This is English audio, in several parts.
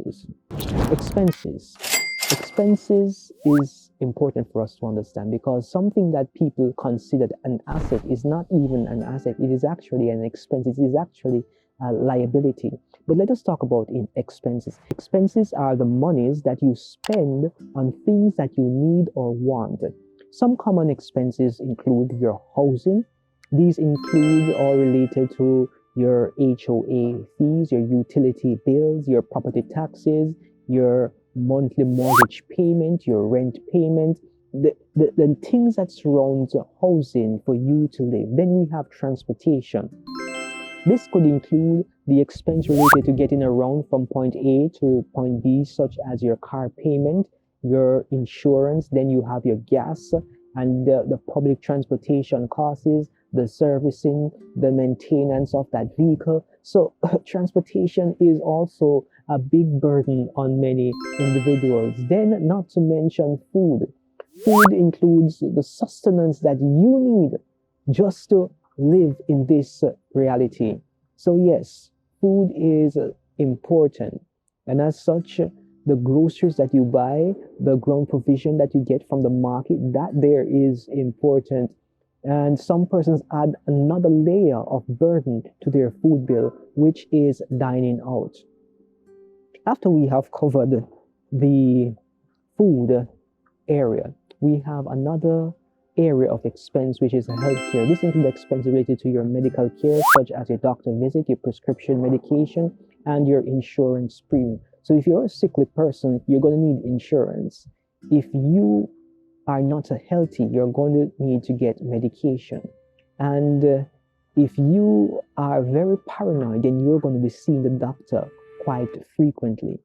videos. Expenses. Expenses is important for us to understand because something that people consider an asset is not even an asset. It is actually an expense. It is actually a liability. But let us talk about expenses. Expenses are the monies that you spend on things that you need or want. Some common expenses include your housing. These include or related to your HOA fees, your utility bills, your property taxes, your monthly mortgage payment, your rent payment, the things that surround housing for you to live. Then we have transportation. This could include the expense related to getting around from point A to point B, such as your car payment, your insurance, then you have your gas and the public transportation costs, the servicing, the maintenance of that vehicle. So transportation is also a big burden on many individuals. Then not to mention food. Food includes the sustenance that you need just to live in this reality. So yes, food is important, and as such, the groceries that you buy, the ground provision that you get from the market, that there is important. And some persons add another layer of burden to their food bill, which is dining out. After we have covered the food area, we have another area of expense, which is healthcare. This includes expense related to your medical care, such as your doctor visit, your prescription medication, and your insurance premium. So if you're a sickly person, you're going to need insurance. If you are not healthy, you're going to need to get medication. And if you are very paranoid, then you're going to be seeing the doctor quite frequently.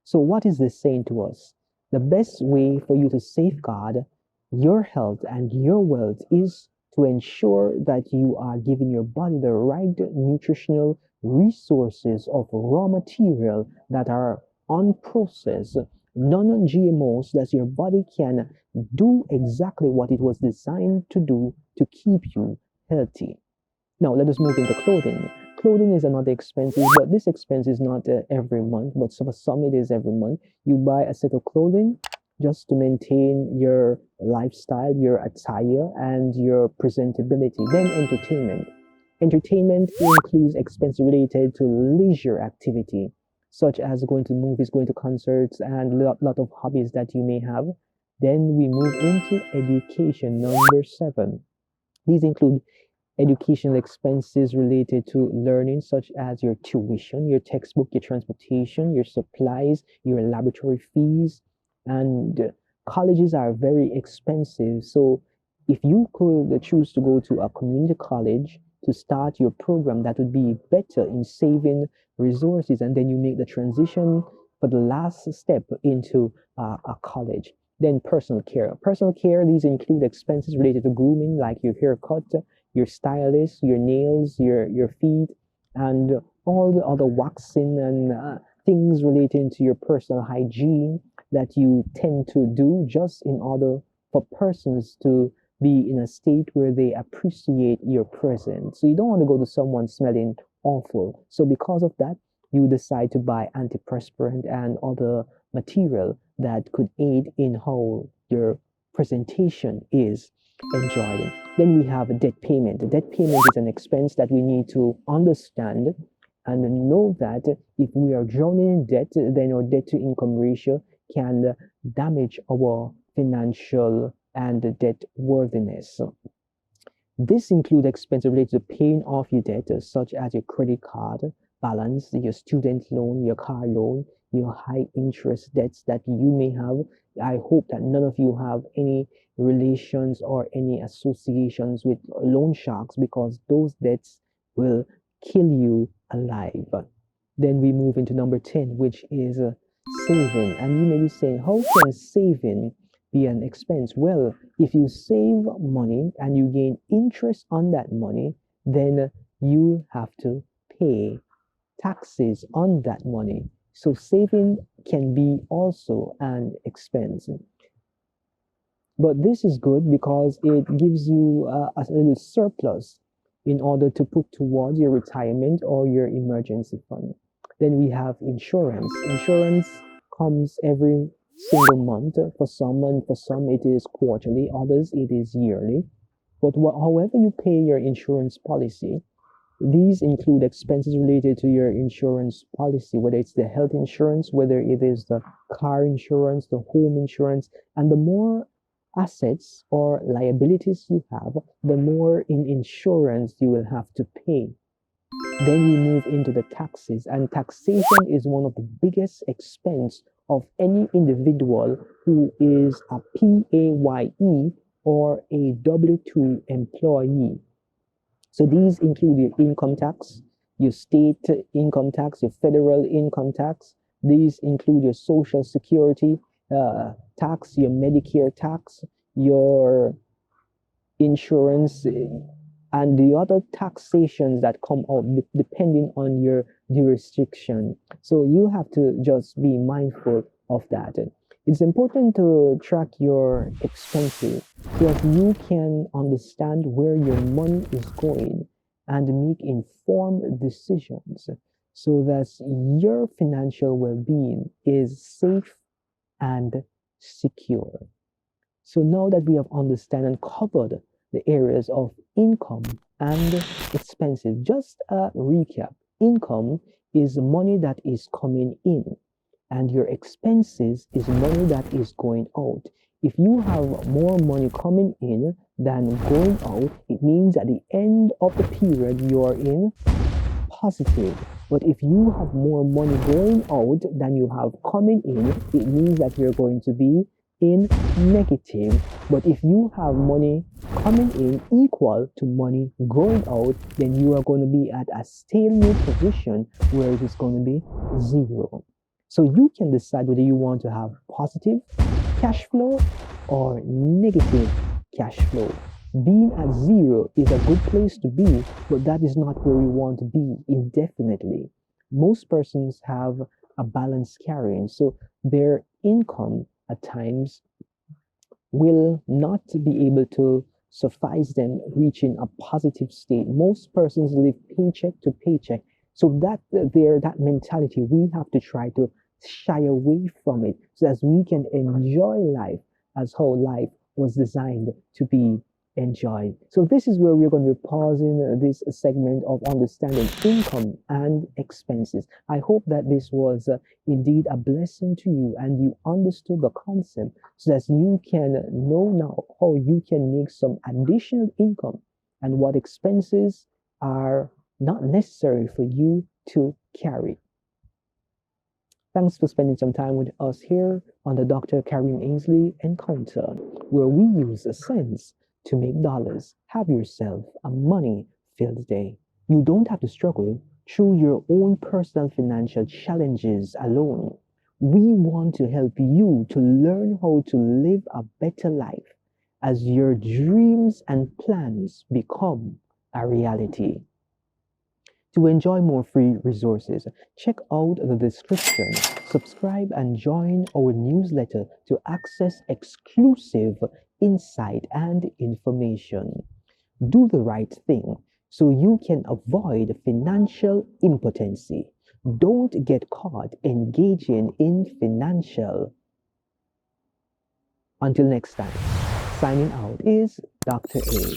So what is this saying to us? The best way for you to safeguard your health and your wealth is to ensure that you are giving your body the right nutritional resources of raw material that are unprocessed, non-GMOs, that your body can do exactly what it was designed to do to keep you healthy. Now let us move into clothing. Clothing is another expense, but this expense is not every month, but for some it is every month. You buy a set of clothing just to maintain your lifestyle, your attire, and your presentability. Then entertainment. Entertainment includes expense related to leisure activity, such as going to movies, going to concerts, and a lot of hobbies that you may have. Then we move into education, number 7. These include educational expenses related to learning, such as your tuition, your textbook, your transportation, your supplies, your laboratory fees, and colleges are very expensive. So if you could choose to go to a community college to start your program, that would be better in saving resources, and then you make the transition for the last step into a college. Then personal care. Personal care, these include expenses related to grooming, like your haircut, your stylist, your nails, your feet, and all the other waxing and things relating to your personal hygiene that you tend to do just in order for persons to be in a state where they appreciate your presence. So you don't want to go to someone smelling awful. So because of that, you decide to buy antiperspirant and other material that could aid in how your presentation is enjoyed. Then we have a debt payment. The debt payment is an expense that we need to understand and know that if we are drowning in debt, then our debt to income ratio can damage our financial and debt worthiness. This includes expenses related to paying off your debt, such as your credit card balance, your student loan, your car loan, your high interest debts that you may have. I hope that none of you have any relations or any associations with loan sharks, because those debts will kill you alive. Then we move into number 10, which is saving. And you may be saying, how can saving be an expense? Well, if you save money and you gain interest on that money, then you have to pay taxes on that money. So saving can be also an expense. But this is good because it gives you a little surplus in order to put towards your retirement or your emergency fund. Then we have insurance. Insurance comes every single month. For some it is quarterly, others it is yearly. But however you pay your insurance policy, these include expenses related to your insurance policy, whether it's the health insurance, whether it is the car insurance, the home insurance, and the more assets or liabilities you have, the more in insurance you will have to pay. Then we move into the taxes, and taxation is one of the biggest expense of any individual who is a PAYE or a W-2 employee. So these include your income tax, your state income tax, your federal income tax. These include your social security tax, your Medicare tax, your insurance, and the other taxations that come out depending on your jurisdiction. So you have to just be mindful of that. It's important to track your expenses so that you can understand where your money is going and make informed decisions so that your financial well-being is safe and secure. So now that we have understood and covered the areas of income and expenses, just a recap. Income is money that is coming in, and your expenses is money that is going out. If you have more money coming in than going out, it means at the end of the period you are in positive. But if you have more money going out than you have coming in, it means that you're going to be in negative. But if you have money coming in equal to money going out, then you are going to be at a stalemate position where it is going to be zero. So you can decide whether you want to have positive cash flow or negative cash flow. Being at zero is a good place to be, but that is not where we want to be indefinitely. Most persons have a balance carrying, so their income at times will not be able to suffice them reaching a positive state. Most persons live paycheck to paycheck. So that mentality, we have to try to shy away from it so as we can enjoy life as how life was designed to be enjoyed. So this is where we're going to be pausing this segment of understanding income and expenses. I hope that this was indeed a blessing to you and you understood the concept so that you can know now how you can make some additional income and what expenses are not necessary for you to carry. Thanks for spending some time with us here on the Dr. Kareem Ainsley Encounter, where we use a sense to make dollars. Have yourself a money-filled day. You don't have to struggle through your own personal financial challenges alone. We want to help you to learn how to live a better life as your dreams and plans become a reality. To enjoy more free resources, check out the description, subscribe and join our newsletter to access exclusive insight and information. Do the right thing so you can avoid financial impotency. Don't get caught engaging in financial. Until next time, signing out is Dr. A.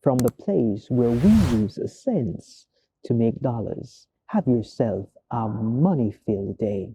From the place where we use sense to make dollars. Have yourself a money-filled day.